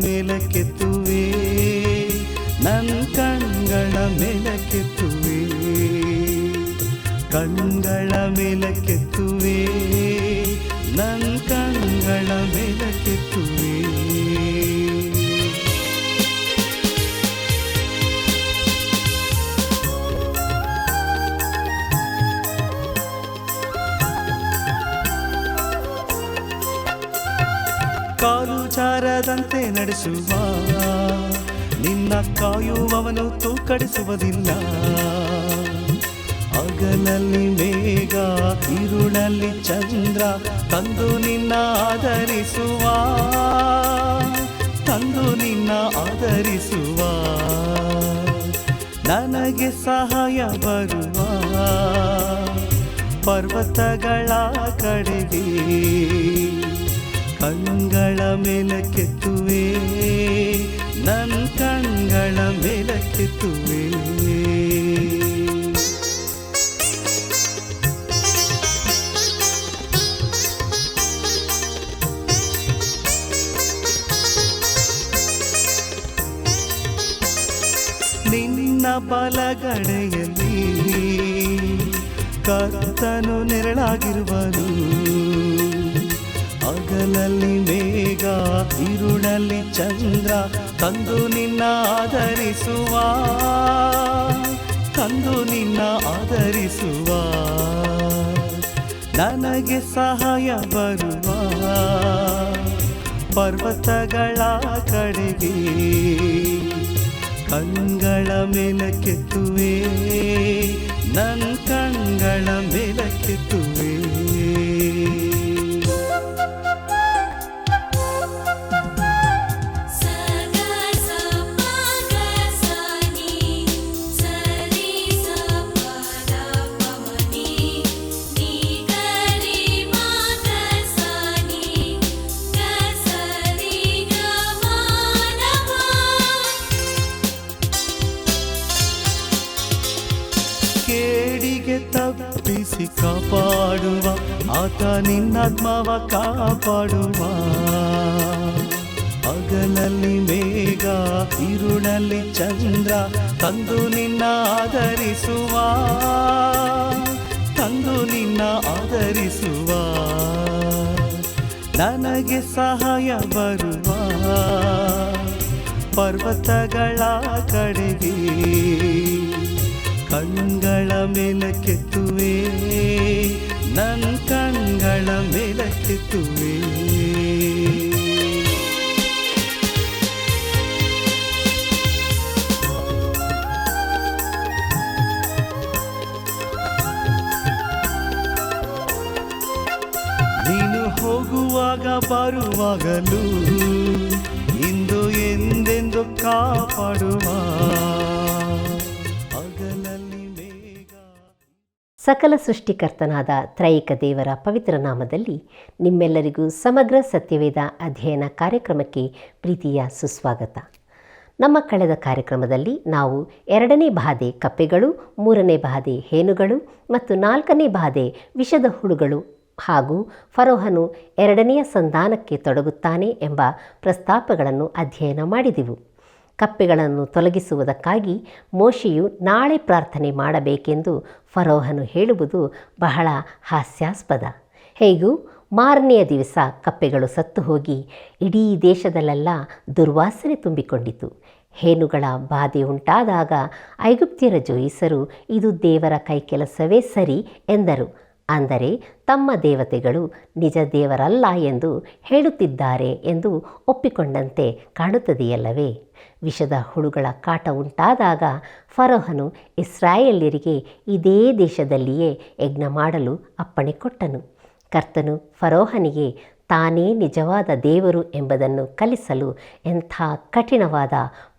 ಮೇಲಕ್ಕೆತ್ತುವೆ, ನನ್ನ ಕಣ್ಗಳ ಮೇಲಕ್ಕೆತ್ತುವೆ, ಕಣ್ಗಳ ಮೇಲಕ್ಕೆತ್ತುವೆ, ನನ್ನ ಕಣ್ಗಳ ಮೇಲಕ್ಕೆತ್ತುವೆ. ಕಾಲು ಜಾರದಂತೆ ನಡೆಸುವ ನಿನ್ನ ಕಾಯುವವನು ತೂಕಡಿಸುವುದಿಲ್ಲ. ಹಗಲಲ್ಲಿ ಮೇಘ, ಇರುಳಲ್ಲಿ ಚಂದ್ರ ತಂದು ನಿನ್ನ ಆಧರಿಸುವ, ತಂದು ನಿನ್ನ ಆಧರಿಸುವ. ನನಗೆ ಸಹಾಯ ಬರುವ ಪರ್ವತಗಳ ಕಡೆಗೆ ಕಣ್ಗಳ ಮೇಲಕ್ಕೆತ್ತುವೆ, ನನ್ನ ಕಣ್ಗಳ ಮೇಲಕ್ಕೆತ್ತುವೆ. ನಿನ್ನ ಬಲಗಡೆಯಲ್ಲಿ ಕರ್ತನು ನೆರಳಾಗಿರುವನು. ಹಗಲಲ್ಲಿ ಮೇಘ, ಇರುಳಲ್ಲಿ ಚಂದ್ರ ತಂದು ನಿನ್ನ ಆಧರಿಸುವ, ತಂದು ನಿನ್ನ ಆಧರಿಸುವ. ನನಗೆ ಸಹಾಯ ಬರುವ ಪರ್ವತಗಳ ಕಡೆಗೆ ಕಣ್ಗಳ ಮೇಲಕ್ಕೆತ್ತುವೆ, ನನ್ನ ಕಣ್ಗಳ ಮೇಲಕ್ಕೆತ್ತುವೆ. ಕೇಡಿಗೆ ತಪ್ಪಿಸಿ ಕಾಪಾಡುವ ಆತ ನಿನ್ನಾತ್ಮವ ಕಾಪಾಡುವ. ಹಗಲಲ್ಲಿ ಮೇಘ, ಇರುಳಲ್ಲಿ ಚಂದ್ರ ತಂದು ನಿನ್ನ ಆಧರಿಸುವ, ತಂದು ನಿನ್ನ ಆಧರಿಸುವ. ನನಗೆ ಸಹಾಯ ಬರುವ ಪರ್ವತಗಳ ಕಡೆಗೆ ಕಣ್ಗಳ ಮೇಲಕ್ಕೆತ್ತುವೆ, ನನ್ನ ಕಣ್ಗಳ ಮೇಲಕ್ಕೆತ್ತುವೆ. ನೀನು ಹೋಗುವಾಗ ಬರುವಾಗಲೂ ಇಂದು ಎಂದೆಂದು ಕಾಪಾಡುವ. ಸಕಲ ಸೃಷ್ಟಿಕರ್ತನಾದ ತ್ರೈಕ ದೇವರ ಪವಿತ್ರ ನಾಮದಲ್ಲಿ ನಿಮ್ಮೆಲ್ಲರಿಗೂ ಸಮಗ್ರ ಸತ್ಯವೇದ ಅಧ್ಯಯನ ಕಾರ್ಯಕ್ರಮಕ್ಕೆ ಪ್ರೀತಿಯ ಸುಸ್ವಾಗತ. ನಮ್ಮ ಕಳೆದ ಕಾರ್ಯಕ್ರಮದಲ್ಲಿ ನಾವು 2ನೇ ಬಾಧೆ ಕಪ್ಪೆಗಳು, 3ನೇ ಬಾಧೆ ಹೇನುಗಳು ಮತ್ತು 4ನೇ ಬಾಧೆ ವಿಷದ ಹುಳುಗಳು ಹಾಗೂ ಫರೋಹನು 2ನೆಯ ಸಂಧಾನಕ್ಕೆ ತೊಡಗುತ್ತಾನೆ ಎಂಬ ಪ್ರಸ್ತಾಪಗಳನ್ನು ಅಧ್ಯಯನ ಮಾಡಿದೆವು. ಕಪ್ಪೆಗಳನ್ನು ತೊಲಗಿಸುವುದಕ್ಕಾಗಿ ಮೋಶೆಯು ನಾಳೆ ಪ್ರಾರ್ಥನೆ ಮಾಡಬೇಕೆಂದು ಫರೋಹನು ಹೇಳುವುದು ಬಹಳ ಹಾಸ್ಯಾಸ್ಪದ. ಹೇಗೂ ಮಾರನೆಯ ದಿವಸ ಕಪ್ಪೆಗಳು ಸತ್ತು ಹೋಗಿ ಇಡೀ ದೇಶದಲ್ಲೆಲ್ಲ ದುರ್ವಾಸನೆ ತುಂಬಿಕೊಂಡಿತು. ಹೇನುಗಳ ಬಾಧೆ ಉಂಟಾದಾಗ ಐಗುಪ್ತ್ಯರ ಜೋಯಿಸರು ಇದು ದೇವರ ಕೈಕೆಲಸವೇ ಸರಿ ಎಂದರು. ಅಂದರೆ ತಮ್ಮ ದೇವತೆಗಳು ನಿಜ ದೇವರಲ್ಲ ಎಂದು ಹೇಳುತ್ತಿದ್ದಾರೆ ಎಂದು ಒಪ್ಪಿಕೊಂಡಂತೆ ಕಾಣುತ್ತದೆಯಲ್ಲವೇ. ವಿಷದ ಹುಳುಗಳ ಕಾಟ ಉಂಟಾದಾಗ ಫರೋಹನು ಇಸ್ರಾಯೇಲ್ಯರಿಗೆ ಇದೇ ದೇಶದಲ್ಲಿಯೇ ಯಜ್ಞ ಮಾಡಲು ಅಪ್ಪಣೆ ಕೊಟ್ಟನು. ಕರ್ತನು ಫರೋಹನಿಗೆ ತಾನೇ ನಿಜವಾದ ದೇವರು ಎಂಬುದನ್ನು ಕಲಿಸಲು ಎಂಥ ಕಠಿಣವಾದ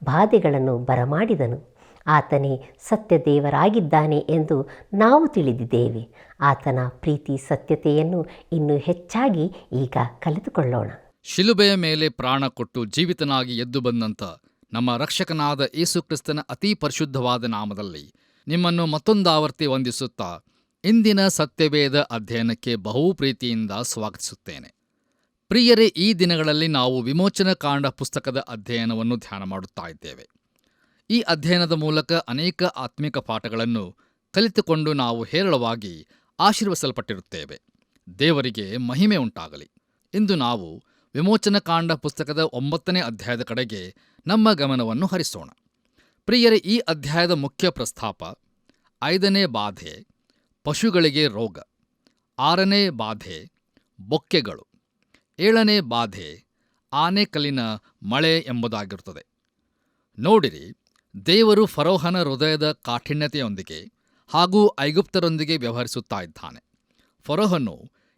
ಬಾಧೆಗಳನ್ನು ಬರಮಾಡಿದನು. ಆತನೇ ಸತ್ಯ ದೇವರಾಗಿದ್ದಾನೆ ಎಂದು ನಾವು ತಿಳಿದಿದ್ದೇವೆ. ಆತನ ಪ್ರೀತಿ ಸತ್ಯತೆಯನ್ನು ಇನ್ನೂ ಹೆಚ್ಚಾಗಿ ಈಗ ಕಲಿತುಕೊಳ್ಳೋಣ. ಶಿಲುಬೆಯ ಮೇಲೆ ಪ್ರಾಣ ಕೊಟ್ಟು ಜೀವಿತನಾಗಿ ಎದ್ದು ಬಂದಂಥ ನಮ್ಮ ರಕ್ಷಕನಾದ ಯೇಸುಕ್ರಿಸ್ತನ ಅತೀ ಪರಿಶುದ್ಧವಾದ ನಾಮದಲ್ಲಿ ನಿಮ್ಮನ್ನು ಮತ್ತೊಂದಾವರ್ತಿ ವಂದಿಸುತ್ತಾ ಇಂದಿನ ಸತ್ಯವೇದ ಅಧ್ಯಯನಕ್ಕೆ ಬಹು ಪ್ರೀತಿಯಿಂದ ಸ್ವಾಗತಿಸುತ್ತೇನೆ. ಪ್ರಿಯರೇ, ಈ ದಿನಗಳಲ್ಲಿ ನಾವು ವಿಮೋಚನಕಾಂಡ ಪುಸ್ತಕದ ಅಧ್ಯಯನವನ್ನು ಧ್ಯಾನ ಮಾಡುತ್ತಾ ಇದ್ದೇವೆ. ಈ ಅಧ್ಯಯನದ ಮೂಲಕ ಅನೇಕ ಆತ್ಮಿಕ ಪಾಠಗಳನ್ನು ಕಲಿತುಕೊಂಡು ನಾವು ಹೇರಳವಾಗಿ ಆಶೀರ್ವಸಲ್ಪಟ್ಟಿರುತ್ತೇವೆ. ದೇವರಿಗೆ ಮಹಿಮೆ ಉಂಟಾಗಲಿ. ಇಂದು ನಾವು ವಿಮೋಚನಕಾಂಡ ಪುಸ್ತಕದ 9ನೇ ಅಧ್ಯಾಯದ ಕಡೆಗೆ ನಮ್ಮ ಗಮನವನ್ನು ಹರಿಸೋಣ. ಪ್ರಿಯರೇ, ಈ ಅಧ್ಯಾಯದ ಮುಖ್ಯ ಪ್ರಸ್ತಾಪ 5ನೇ ಬಾಧೆ ಪಶುಗಳಿಗೆ ರೋಗ, 6ನೇ ಬಾಧೆ ಬೊಕ್ಕೆಗಳು, 7ನೇ ಬಾಧೆ ಆನೆಕಲ್ಲಿನ ಮಳೆ ಎಂಬುದಾಗಿರುತ್ತದೆ. ನೋಡಿರಿ, ದೇವರು ಫರೋಹನ ಹೃದಯದ ಕಾಠಿಣ್ಯತೆಯೊಂದಿಗೆ ಹಾಗೂ ಐಗುಪ್ತರೊಂದಿಗೆ ವ್ಯವಹರಿಸುತ್ತಾ ಇದ್ದಾನೆ. ಫರೋಹನು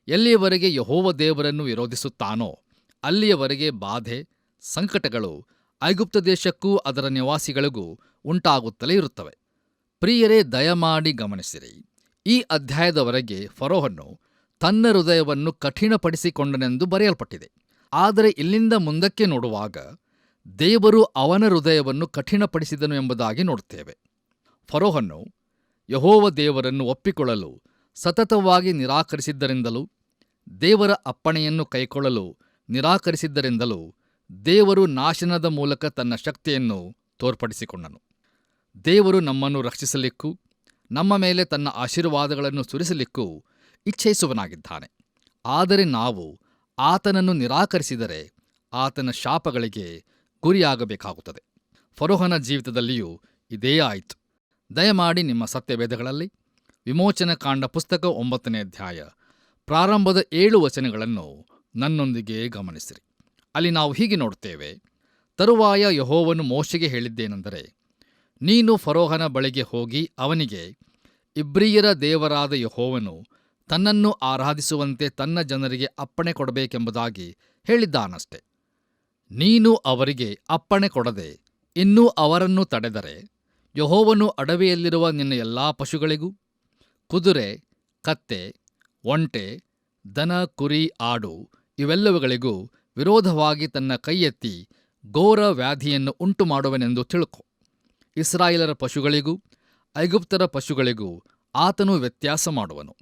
ಎಲ್ಲಿಯವರೆಗೆ ಯೆಹೋವ ದೇವರನ್ನು ವಿರೋಧಿಸುತ್ತಾನೋ ಅಲ್ಲಿಯವರೆಗೆ ಬಾಧೆ, ಸಂಕಟಗಳು ಐಗುಪ್ತ ದೇಶಕ್ಕೂ ಅದರ ನಿವಾಸಿಗಳಿಗೂ ಉಂಟಾಗುತ್ತಲೇ ಇರುತ್ತವೆ. ಪ್ರಿಯರೇ, ದಯಮಾಡಿ ಗಮನಿಸಿರಿ, ಈ ಅಧ್ಯಾಯದವರೆಗೆ ಫರೋಹನು ತನ್ನ ಹೃದಯವನ್ನು ಕಠಿಣಪಡಿಸಿಕೊಂಡನೆಂದು ಬರೆಯಲ್ಪಟ್ಟಿದೆ. ಆದರೆ ಇಲ್ಲಿಂದ ಮುಂದಕ್ಕೆ ನೋಡುವಾಗ ದೇವರು ಅವನ ಹೃದಯವನ್ನು ಕಠಿಣಪಡಿಸಿದನು ಎಂಬುದಾಗಿ ನೋಡುತ್ತೇವೆ. ಫರೋಹನು ಯೆಹೋವ ದೇವರನ್ನು ಒಪ್ಪಿಕೊಳ್ಳಲು ಸತತವಾಗಿ ನಿರಾಕರಿಸಿದ್ದರಿಂದಲೂ ದೇವರ ಅಪ್ಪಣೆಯನ್ನು ಕೈಕೊಳ್ಳಲು ನಿರಾಕರಿಸಿದ್ದರಿಂದಲೂ ದೇವರು ನಾಶನದ ಮೂಲಕ ತನ್ನ ಶಕ್ತಿಯನ್ನು ತೋರ್ಪಡಿಸಿಕೊಂಡನು. ದೇವರು ನಮ್ಮನ್ನು ರಕ್ಷಿಸಲಿಕ್ಕೂ ನಮ್ಮ ಮೇಲೆ ತನ್ನ ಆಶೀರ್ವಾದಗಳನ್ನು ಸುರಿಸಲಿಕ್ಕೂ ಇಚ್ಛಿಸುವನಾಗಿದ್ದಾನೆ. ಆದರೆ ನಾವು ಆತನನ್ನು ನಿರಾಕರಿಸಿದರೆ ಆತನ ಶಾಪಗಳಿಗೆ ಗುರಿಯಾಗಬೇಕಾಗುತ್ತದೆ. ಫರೋಹನ ಜೀವಿತದಲ್ಲಿಯೂ ಇದೇ ಆಯಿತು. ದಯಮಾಡಿ ನಿಮ್ಮ ಸತ್ಯವೇದಗಳಲ್ಲಿ ವಿಮೋಚನಕಾಂಡ ಪುಸ್ತಕ 9ನೇ ಅಧ್ಯಾಯ ಪ್ರಾರಂಭದ 7 ವಚನಗಳನ್ನು ನನ್ನೊಂದಿಗೆ ಗಮನಿಸಿರಿ. ಅಲ್ಲಿ ನಾವು ಹೀಗೆ ನೋಡುತ್ತೇವೆ. ತರುವಾಯ ಯೆಹೋವನು ಮೋಶೆಗೆ ಹೇಳಿದ್ದೇನೆಂದರೆ, ನೀನು ಫರೋಹನ ಬಳಿಗೆ ಹೋಗಿ ಅವನಿಗೆ, ಇಬ್ರಿಯರ ದೇವರಾದ ಯೆಹೋವನು ತನ್ನನ್ನು ಆರಾಧಿಸುವಂತೆ ತನ್ನ ಜನರಿಗೆ ಅಪ್ಪಣೆ ಕೊಡಬೇಕೆಂಬುದಾಗಿ ಹೇಳಿದ್ದಾನಷ್ಟೆ. ನೀನು ಅವರಿಗೆ ಅಪ್ಪಣೆ ಕೊಡದೆ ಇನ್ನೂ ಅವರನ್ನು ತಡೆದರೆ ಯೆಹೋವನು ಅಡವಿಯಲ್ಲಿರುವ ನಿನ್ನ ಎಲ್ಲಾ ಪಶುಗಳಿಗೂ, ಕುದುರೆ, ಕತ್ತೆ, ಒಂಟೆ, ದನ, ಕುರಿ, ಆಡು ಇವೆಲ್ಲವುಗಳಿಗೂ ವಿರೋಧವಾಗಿ ತನ್ನ ಕೈಯೆತ್ತಿ ಘೋರ ವ್ಯಾಧಿಯನ್ನು ಉಂಟುಮಾಡುವನೆಂದು ತಿಳ್ಕೊ. ಇಸ್ರಾಯೇಲರ ಪಶುಗಳಿಗೂ ಐಗುಪ್ತರ ಪಶುಗಳಿಗೂ ಆತನು ವ್ಯತ್ಯಾಸ ಮಾಡುವನು.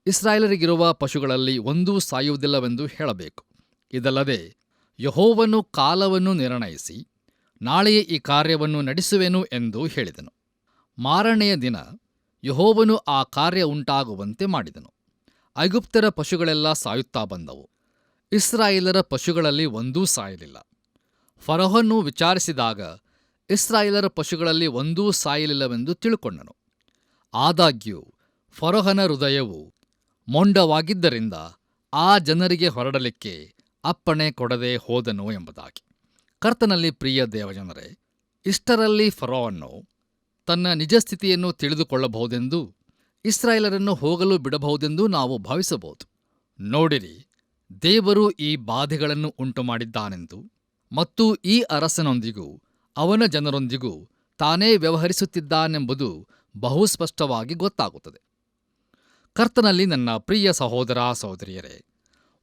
ಇಸ್ರಾಯೇಲರಿಗಿರುವ ಪಶುಗಳಲ್ಲಿ ಒಂದೂ ಸಾಯುವುದಿಲ್ಲವೆಂದು ಹೇಳಬೇಕು. ಇದಲ್ಲದೆ ಯೆಹೋವನು ಕಾಲವನ್ನು ನಿರ್ಣಯಿಸಿ ನಾಳೆಯೇ ಈ ಕಾರ್ಯವನ್ನು ನಡೆಸುವೆನು ಎಂದು ಹೇಳಿದನು. ಮಾರನೆಯ ದಿನ ಯೆಹೋವನು ಆ ಕಾರ್ಯ ಉಂಟಾಗುವಂತೆ ಮಾಡಿದನು. ಐಗುಪ್ತರ ಪಶುಗಳೆಲ್ಲ ಸಾಯುತ್ತಾ ಬಂದವು. ಇಸ್ರಾಯೇಲರ ಪಶುಗಳಲ್ಲಿ ಒಂದೂ ಸಾಯಲಿಲ್ಲ. ಫರೋಹನು ವಿಚಾರಿಸಿದಾಗ ಇಸ್ರಾಯೇಲರ ಪಶುಗಳಲ್ಲಿ ಒಂದೂ ಸಾಯಲಿಲ್ಲವೆಂದು ತಿಳುಕೊಂಡನು. ಆದಾಗ್ಯೂ ಫರೋಹನ ಹೃದಯವು ಮೊಂಡವಾಗಿದ್ದರಿಂದ ಆ ಜನರಿಗೆ ಹೊರಡಲಿಕ್ಕೆ ಅಪ್ಪಣೆ ಕೊಡದೆ ಹೋದನು ಎಂಬುದಾಗಿ. ಕರ್ತನಲ್ಲಿ ಪ್ರಿಯ ದೇವಜನರೇ, ಇಷ್ಟರಲ್ಲಿ ಫರೋಹನು ತನ್ನ ನಿಜಸ್ಥಿತಿಯನ್ನು ತಿಳಿದುಕೊಳ್ಳಬಹುದೆಂದು ಇಸ್ರಾಯೇಲರನ್ನು ಹೋಗಲು ಬಿಡಬಹುದೆಂದು ನಾವು ಭಾವಿಸಬಹುದು. ನೋಡಿರಿ, ದೇವರು ಈ ಬಾಧೆಗಳನ್ನು ಉಂಟುಮಾಡಿದ್ದಾನೆಂದು ಮತ್ತು ಈ ಅರಸನೊಂದಿಗೂ ಅವನ ಜನರೊಂದಿಗೂ ತಾನೇ ವ್ಯವಹರಿಸುತ್ತಿದ್ದಾನೆಂಬುದು ಬಹುಸ್ಪಷ್ಟವಾಗಿ ಗೊತ್ತಾಗುತ್ತದೆ. ಕರ್ತನಲ್ಲಿ ನನ್ನ ಪ್ರಿಯ ಸಹೋದರ ಸಹೋದರಿಯರೇ,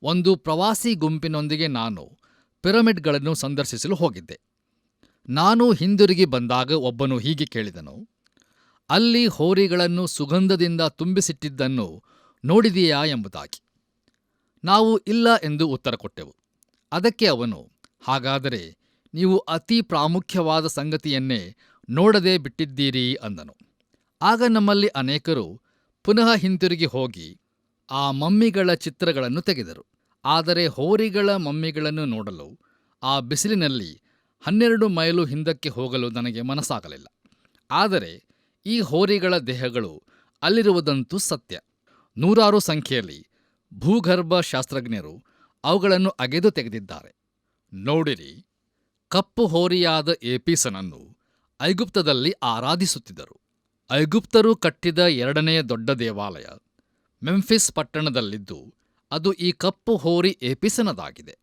ಒಂದು ಪ್ರವಾಸಿ ಗುಂಪಿನೊಂದಿಗೆ ನಾನು ಪಿರಮಿಡ್ಗಳನ್ನು ಸಂದರ್ಶಿಸಲು ಹೋಗಿದ್ದೆ. ನಾನು ಹಿಂದಿರುಗಿ ಬಂದಾಗ ಒಬ್ಬನು ಹೀಗೆ ಕೇಳಿದನು, ಅಲ್ಲಿ ಹೋರಿಗಳನ್ನು ಸುಗಂಧದಿಂದ ತುಂಬಿಸಿಟ್ಟಿದ್ದನ್ನು ನೋಡಿದೆಯಾ ಎಂಬುದಾಗಿ. ನಾವು ಇಲ್ಲ ಎಂದು ಉತ್ತರ ಕೊಟ್ಟೆವು. ಅದಕ್ಕೆ ಅವನು, ಹಾಗಾದರೆ ನೀವು ಅತಿ ಪ್ರಾಮುಖ್ಯವಾದ ಸಂಗತಿಯನ್ನೇ ನೋಡದೆ ಬಿಟ್ಟಿದ್ದೀರಿ ಅಂದನು. ಆಗ ನಮ್ಮಲ್ಲಿ ಅನೇಕರು ಪುನಃ ಹಿಂತಿರುಗಿ ಹೋಗಿ ಆ ಮಮ್ಮಿಗಳ ಚಿತ್ರಗಳನ್ನು ತೆಗೆದರು. ಆದರೆ ಹೋರಿಗಳ ಮಮ್ಮಿಗಳನ್ನು ನೋಡಲು ಆ ಬಿಸಿಲಿನಲ್ಲಿ 12 ಮೈಲು ಹಿಂದಕ್ಕೆ ಹೋಗಲು ನನಗೆ ಮನಸ್ಸಾಗಲಿಲ್ಲ. ಆದರೆ ಈ ಹೋರಿಗಳ ದೇಹಗಳು ಅಲ್ಲಿರುವುದಂತೂ ಸತ್ಯ. ನೂರಾರು ಸಂಖ್ಯೆಯಲ್ಲಿ ಭೂಗರ್ಭ ಶಾಸ್ತ್ರಜ್ಞರು ಅವುಗಳನ್ನು ಅಗೆದು ತೆಗೆದಿದ್ದಾರೆ. ನೋಡಿರಿ, ಕಪ್ಪು ಹೋರಿಯಾದ ಏಪೀಸನನ್ನು ಐಗುಪ್ತದಲ್ಲಿ ಆರಾಧಿಸುತ್ತಿದ್ದರು. ಐಗುಪ್ತರು ಕಟ್ಟಿದ 2ನೆಯ ದೊಡ್ಡ ದೇವಾಲಯ ಮೆಂಫಿಸ್ ಪಟ್ಟಣದಲ್ಲಿದ್ದು ಅದು ಈ ಕಪ್ಪು ಹೋರಿ ಏಪೀಸನದಾಗಿದೆ.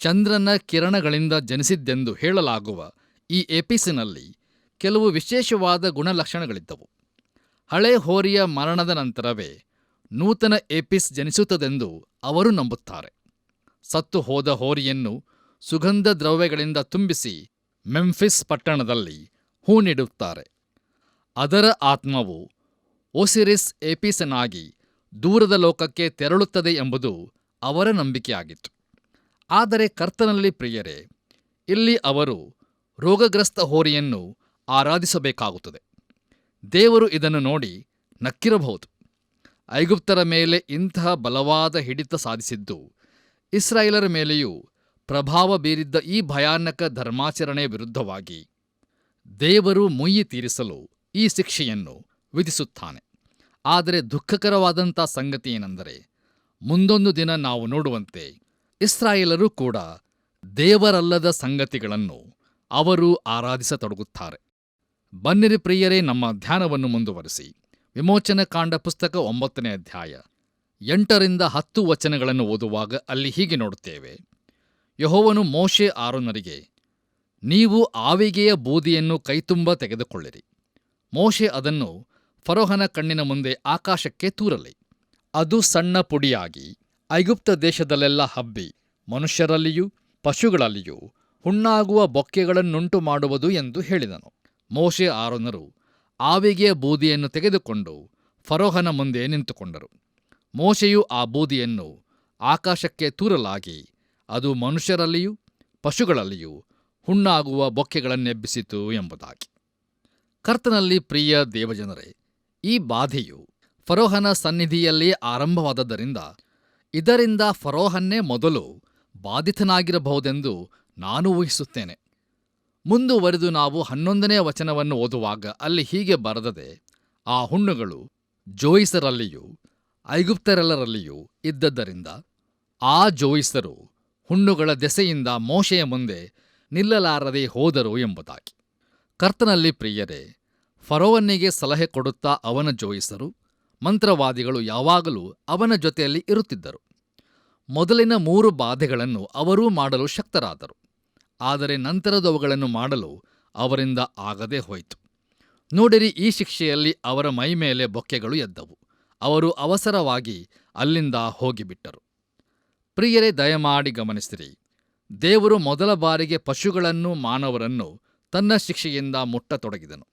ಚಂದ್ರನ ಕಿರಣಗಳಿಂದ ಜನಿಸಿದ್ದೆಂದು ಹೇಳಲಾಗುವ ಈ ಏಪೀಸಿನಲ್ಲಿ ಕೆಲವು ವಿಶೇಷವಾದ ಗುಣಲಕ್ಷಣಗಳಿದ್ದವು. ಹಳೆ ಹೋರಿಯ ಮರಣದ ನಂತರವೇ ನೂತನ ಏಪಿಸ್ ಜನಿಸುತ್ತದೆಂದು ಅವರು ನಂಬುತ್ತಾರೆ. ಸತ್ತು ಹೋದ ಹೋರಿಯನ್ನು ಸುಗಂಧ ದ್ರವ್ಯಗಳಿಂದ ತುಂಬಿಸಿ ಮೆಂಫಿಸ್ ಪಟ್ಟಣದಲ್ಲಿ ಹೂಣಿಡುತ್ತಾರೆ. ಅದರ ಆತ್ಮವು ಒಸಿರಿಸ್ ಏಪೀಸನಾಗಿ ದೂರದ ಲೋಕಕ್ಕೆ ತೆರಳುತ್ತದೆ ಎಂಬುದು ಅವರ ನಂಬಿಕೆಯಾಗಿತ್ತು. ಆದರೆ ಕರ್ತನಲ್ಲಿ ಪ್ರಿಯರೇ, ಇಲ್ಲಿ ಅವರು ರೋಗಗ್ರಸ್ತ ಹೋರಿಯನ್ನು ಆರಾಧಿಸಬೇಕಾಗುತ್ತದೆ. ದೇವರು ಇದನ್ನು ನೋಡಿ ನಕ್ಕಿರಬಹುದು. ಐಗುಪ್ತರ ಮೇಲೆ ಇಂತಹ ಬಲವಾದ ಹಿಡಿತ ಸಾಧಿಸಿದ್ದು ಇಸ್ರಾಯೇಲರ ಮೇಲೆಯೂ ಪ್ರಭಾವ ಬೀರಿದ್ದ ಈ ಭಯಾನಕ ಧರ್ಮಾಚರಣೆಯ ವಿರುದ್ಧವಾಗಿ ದೇವರು ಮುಯ್ಯಿ ತೀರಿಸಲು ಈ ಶಿಕ್ಷೆಯನ್ನು ವಿಧಿಸುತ್ತಾನೆ. ಆದರೆ ದುಃಖಕರವಾದಂಥ ಸಂಗತಿ ಏನೆಂದರೆ, ಮುಂದೊಂದು ದಿನ ನಾವು ನೋಡುವಂತೆ ಇಸ್ರಾಯೇಲರು ಕೂಡ ದೇವರಲ್ಲದ ಸಂಗತಿಗಳನ್ನು ಅವರು ಆರಾಧಿಸತೊಡಗುತ್ತಾರೆ. ಬನ್ನಿರಿ ಪ್ರಿಯರೇ, ನಮ್ಮ ಧ್ಯಾನವನ್ನು ಮುಂದುವರಿಸಿ ವಿಮೋಚನಕಾಂಡ ಪುಸ್ತಕ 9ನೇ ಅಧ್ಯಾಯ 8ರಿಂದ 10 ವಚನಗಳನ್ನು ಓದುವಾಗ ಅಲ್ಲಿ ಹೀಗೆ ನೋಡುತ್ತೇವೆ. ಯೆಹೋವನು ಮೋಶೆ ಆರೋನರಿಗೆ, ನೀವು ಆವಿಗೆಯ ಬೂದಿಯನ್ನು ಕೈತುಂಬ ತೆಗೆದುಕೊಳ್ಳಿರಿ. ಮೋಶೆ ಅದನ್ನು ಫರೋಹನ ಕಣ್ಣಿನ ಮುಂದೆ ಆಕಾಶಕ್ಕೆ ತೂರಲಿ. ಅದು ಸಣ್ಣ ಪುಡಿಯಾಗಿ ಐಗುಪ್ತ ದೇಶದಲ್ಲೆಲ್ಲ ಹಬ್ಬಿ ಮನುಷ್ಯರಲ್ಲಿಯೂ ಪಶುಗಳಲ್ಲಿಯೂ ಹುಣ್ಣಾಗುವ ಬೊಕ್ಕೆಗಳನ್ನುಂಟು ಮಾಡುವುದು ಎಂದು ಹೇಳಿದನು. ಮೋಶೆ ಆರೋನರು ಆವಿಗೆಯ ಬೂದಿಯನ್ನು ತೆಗೆದುಕೊಂಡು ಫರೋಹನ ಮುಂದೆ ನಿಂತುಕೊಂಡರು. ಮೋಶೆಯು ಆ ಬೂದಿಯನ್ನು ಆಕಾಶಕ್ಕೆ ತೂರಲಾಗಿ ಅದು ಮನುಷ್ಯರಲ್ಲಿಯೂ ಪಶುಗಳಲ್ಲಿಯೂ ಹುಣ್ಣಾಗುವ ಬೊಕ್ಕೆಗಳನ್ನೆಬ್ಬಿಸಿತು ಎಂಬುದಾಗಿ. ಕರ್ತನಲ್ಲಿ ಪ್ರಿಯ ದೇವಜನರೇ, ಈ ಬಾಧೆಯು ಫರೋಹನ ಸನ್ನಿಧಿಯಲ್ಲೇ ಆರಂಭವಾದದ್ದರಿಂದ ಇದರಿಂದ ಫರೋಹನ್ನೇ ಮೊದಲು ಬಾಧಿತನಾಗಿರಬಹುದೆಂದು ನಾನು ಊಹಿಸುತ್ತೇನೆ. ಮುಂದುವರೆದು ನಾವು 11ನೇ ವಚನವನ್ನು ಓದುವಾಗ ಅಲ್ಲಿ ಹೀಗೆ ಬರೆದದೆ, ಆ ಹುಣ್ಣುಗಳು ಜೋಯಿಸರಲ್ಲಿಯೂ ಐಗುಪ್ತರೆಲ್ಲರಲ್ಲಿಯೂ ಇದ್ದದ್ದರಿಂದ ಆ ಜೋಯಿಸರು ಹುಣ್ಣುಗಳ ದೆಸೆಯಿಂದ ಮೋಶೆಯ ಮುಂದೆ ನಿಲ್ಲಲಾರದೆ ಹೋದರು ಎಂಬುದಾಗಿ. ಕರ್ತನಲ್ಲಿ ಪ್ರಿಯರೇ, ಫರೋವನಿಗೆ ಸಲಹೆ ಕೊಡುತ್ತಾ ಅವನ ಜೋಯಿಸರು, ಮಂತ್ರವಾದಿಗಳು ಯಾವಾಗಲೂ ಅವನ ಜೊತೆಯಲ್ಲಿ ಇರುತ್ತಿದ್ದರು. ಮೊದಲಿನ 3 ಬಾಧೆಗಳನ್ನು ಅವರೂ ಮಾಡಲು ಶಕ್ತರಾದರು. ಆದರೆ ನಂತರದವುಗಳನ್ನು ಮಾಡಲು ಅವರಿಂದ ಆಗದೆ ಹೋಯಿತು. ನೋಡಿರಿ, ಈ ಶಿಕ್ಷೆಯಲ್ಲಿ ಅವರ ಮೈಮೇಲೆ ಬೊಕ್ಕೆಗಳು ಎದ್ದವು. ಅವರು ಅವಸರವಾಗಿ ಅಲ್ಲಿಂದ ಹೋಗಿಬಿಟ್ಟರು. ಪ್ರಿಯರೇ, ದಯಮಾಡಿ ಗಮನಿಸಿರಿ. ದೇವರು ಮೊದಲ ಬಾರಿಗೆ ಪಶುಗಳನ್ನು ಮಾನವರನ್ನು ತನ್ನ ಶಿಕ್ಷೆಯಿಂದ ಮುಟ್ಟತೊಡಗಿದನು.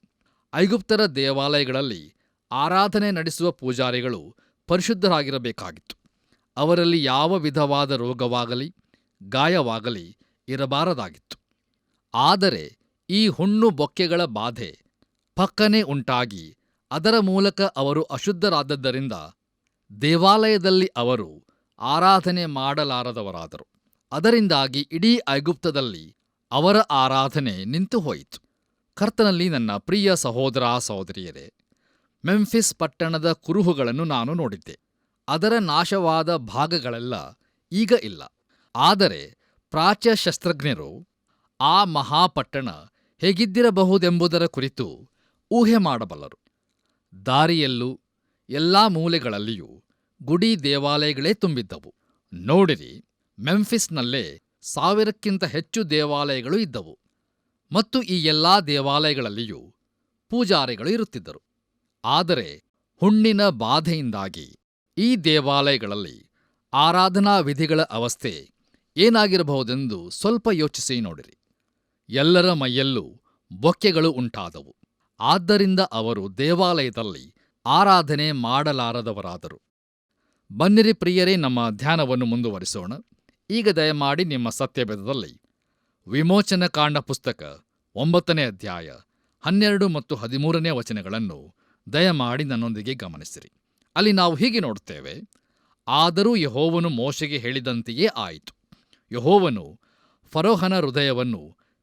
ಐಗುಪ್ತರ ದೇವಾಲಯಗಳಲ್ಲಿ ಆರಾಧನೆ ನಡೆಸುವ ಪೂಜಾರಿಗಳು ಪರಿಶುದ್ಧರಾಗಿರಬೇಕಾಗಿತ್ತು. ಅವರಲ್ಲಿ ಯಾವ ವಿಧವಾದ ರೋಗವಾಗಲಿ ಗಾಯವಾಗಲಿ ಇರಬಾರದಾಗಿತ್ತು. ಆದರೆ ಈ ಹುಣ್ಣು ಬೊಕ್ಕೆಗಳ ಬಾಧೆ ಪಕ್ಕನೆ ಉಂಟಾಗಿ ಅದರ ಮೂಲಕ ಅವರು ಅಶುದ್ಧರಾದದ್ದರಿಂದ ದೇವಾಲಯದಲ್ಲಿ ಅವರು ಆರಾಧನೆ ಮಾಡಲಾರದವರಾದರು. ಅದರಿಂದಾಗಿ ಇಡೀ ಐಗುಪ್ತದಲ್ಲಿ ಅವರ ಆರಾಧನೆ ನಿಂತು ಹೋಯಿತು. ಕರ್ತನಲ್ಲಿ ನನ್ನ ಪ್ರಿಯ ಸಹೋದರ ಸಹೋದರಿಯರೇ, ಮೆಂಫಿಸ್ ಪಟ್ಟಣದ ಕುರುಹುಗಳನ್ನು ನಾನು ನೋಡಿದ್ದೆ. ಅದರ ನಾಶವಾದ ಭಾಗಗಳೆಲ್ಲ ಈಗ ಇಲ್ಲ. ಆದರೆ ಪ್ರಾಚ್ಯ ಶಸ್ತ್ರಜ್ಞರು ಆ ಮಹಾಪಟ್ಟಣ ಹೇಗಿದ್ದಿರಬಹುದೆಂಬುದರ ಕುರಿತು ಊಹೆ ಮಾಡಬಲ್ಲರು. ದಾರಿಯಲ್ಲೂ ಎಲ್ಲಾ ಮೂಲೆಗಳಲ್ಲಿಯೂ ಗುಡಿ ದೇವಾಲಯಗಳೇ ತುಂಬಿದ್ದವು. ನೋಡಿರಿ, ಮೆಂಫಿಸ್ನಲ್ಲೇ 1000ಕ್ಕಿಂತ ಹೆಚ್ಚು ದೇವಾಲಯಗಳು ಇದ್ದವು. ಮತ್ತು ಈ ಎಲ್ಲಾ ದೇವಾಲಯಗಳಲ್ಲಿಯೂ ಪೂಜಾರಿಗಳು ಇರುತ್ತಿದ್ದರು. ಆದರೆ ಹುಣ್ಣಿನ ಬಾಧೆಯಿಂದಾಗಿ ಈ ದೇವಾಲಯಗಳಲ್ಲಿ ಆರಾಧನಾ ವಿಧಿಗಳ ಅವಸ್ಥೆ ಏನಾಗಿರಬಹುದೆಂದು ಸ್ವಲ್ಪ ಯೋಚಿಸಿ ನೋಡಿರಿ. ಎಲ್ಲರ ಮೈಯಲ್ಲೂ ಬೊಕ್ಕೆಗಳು ಉಂಟಾದವು. ಆದ್ದರಿಂದ ಅವರು ದೇವಾಲಯದಲ್ಲಿ ಆರಾಧನೆ ಮಾಡಲಾರದವರಾದರು. ಬನ್ನಿರಿ ಪ್ರಿಯರೇ, ನಮ್ಮ ಧ್ಯಾನವನ್ನು ಮುಂದುವರಿಸೋಣ. ಈಗ ದಯಮಾಡಿ ನಿಮ್ಮ ಸತ್ಯವೇದದಲ್ಲಿ ವಿಮೋಚನಕಾಂಡ ಪುಸ್ತಕ 9ನೇ ಅಧ್ಯಾಯ 12 ಮತ್ತು 13ನೇ ವಚನಗಳನ್ನು ದಯಮಾಡಿ ನನ್ನೊಂದಿಗೆ ಗಮನಿಸಿರಿ. ಅಲ್ಲಿ ನಾವು ಹೀಗೆ ನೋಡುತ್ತೇವೆ, ಆದರೂ ಯೆಹೋವನು ಮೋಶೆಗೆ ಹೇಳಿದಂತೆಯೇ ಆಯಿತು. ಯೆಹೋವನು ಫರೋಹನ ಹೃದಯವನ್ನು